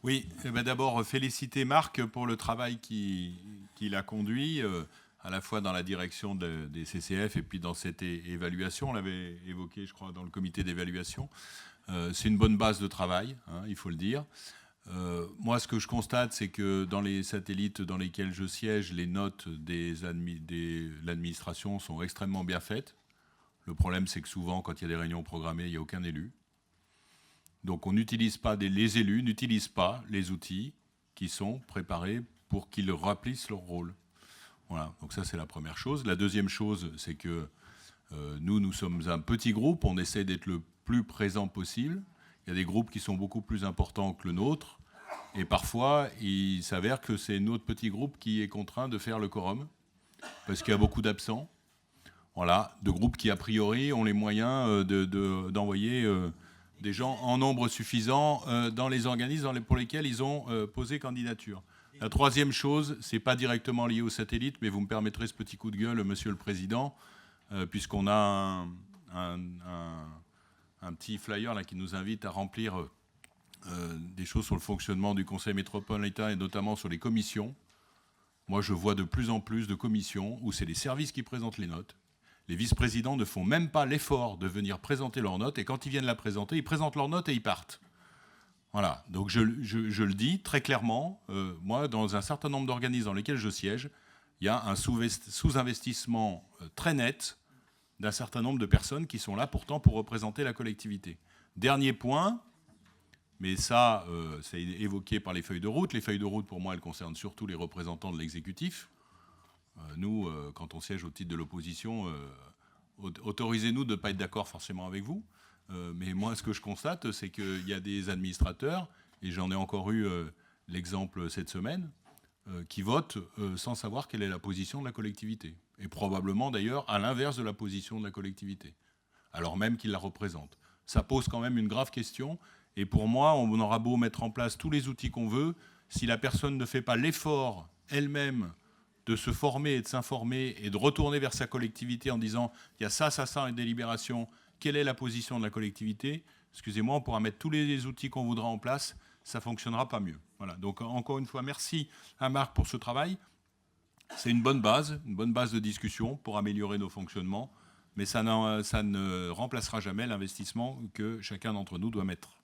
Oui, d'abord féliciter Marc pour le travail qu'il a conduit, à la fois dans la direction des CCF et puis dans cette évaluation. On l'avait évoqué, je crois, dans le comité d'évaluation. C'est une bonne base de travail, hein, il faut le dire. Moi, ce que je constate, c'est que dans les satellites dans lesquels je siège, les notes de l'administration sont extrêmement bien faites. Le problème, c'est que souvent, quand il y a des réunions programmées, il n'y a aucun élu. Donc on n'utilise pas, les élus n'utilisent pas les outils qui sont préparés pour qu'ils remplissent leur rôle. Voilà, donc ça c'est la première chose. La deuxième chose, c'est que nous sommes un petit groupe, on essaie d'être le plus présent possible. Il y a des groupes qui sont beaucoup plus importants que le nôtre, et parfois il s'avère que c'est notre petit groupe qui est contraint de faire le quorum, parce qu'il y a beaucoup d'absents. Voilà, de groupes qui a priori ont les moyens d'envoyer des gens en nombre suffisant dans les organismes pour lesquels ils ont posé candidature. La troisième chose, c'est pas directement lié au satellite, mais vous me permettrez ce petit coup de gueule, Monsieur le Président, puisqu'on a un petit flyer là, qui nous invite à remplir des choses sur le fonctionnement du Conseil métropolitain et notamment sur les commissions. Moi, je vois de plus en plus de commissions où c'est les services qui présentent les notes. Les vice-présidents ne font même pas l'effort de venir présenter leurs notes, et quand ils viennent la présenter, ils présentent leurs notes et ils partent. Voilà, donc je le dis très clairement, moi, dans un certain nombre d'organismes dans lesquels je siège, il y a un sous-investissement très net d'un certain nombre de personnes qui sont là pourtant pour représenter la collectivité. Dernier point, mais ça, c'est évoqué par les feuilles de route. Les feuilles de route, pour moi, elles concernent surtout les représentants de l'exécutif. Nous, quand on siège au titre de l'opposition, autorisez-nous de ne pas être d'accord forcément avec vous. Mais moi, ce que je constate, c'est qu'il y a des administrateurs, et j'en ai encore eu l'exemple cette semaine, qui votent sans savoir quelle est la position de la collectivité. Et probablement, d'ailleurs, à l'inverse de la position de la collectivité, alors même qu'ils la représentent. Ça pose quand même une grave question. Et pour moi, on aura beau mettre en place tous les outils qu'on veut, si la personne ne fait pas l'effort elle-même de se former et de s'informer et de retourner vers sa collectivité en disant il y a ça, une délibération, quelle est la position de la collectivité, excusez-moi, on pourra mettre tous les outils qu'on voudra en place, ça ne fonctionnera pas mieux. Voilà. Donc encore une fois, merci à Marc pour ce travail. C'est une bonne base de discussion pour améliorer nos fonctionnements, mais ça ne remplacera jamais l'investissement que chacun d'entre nous doit mettre.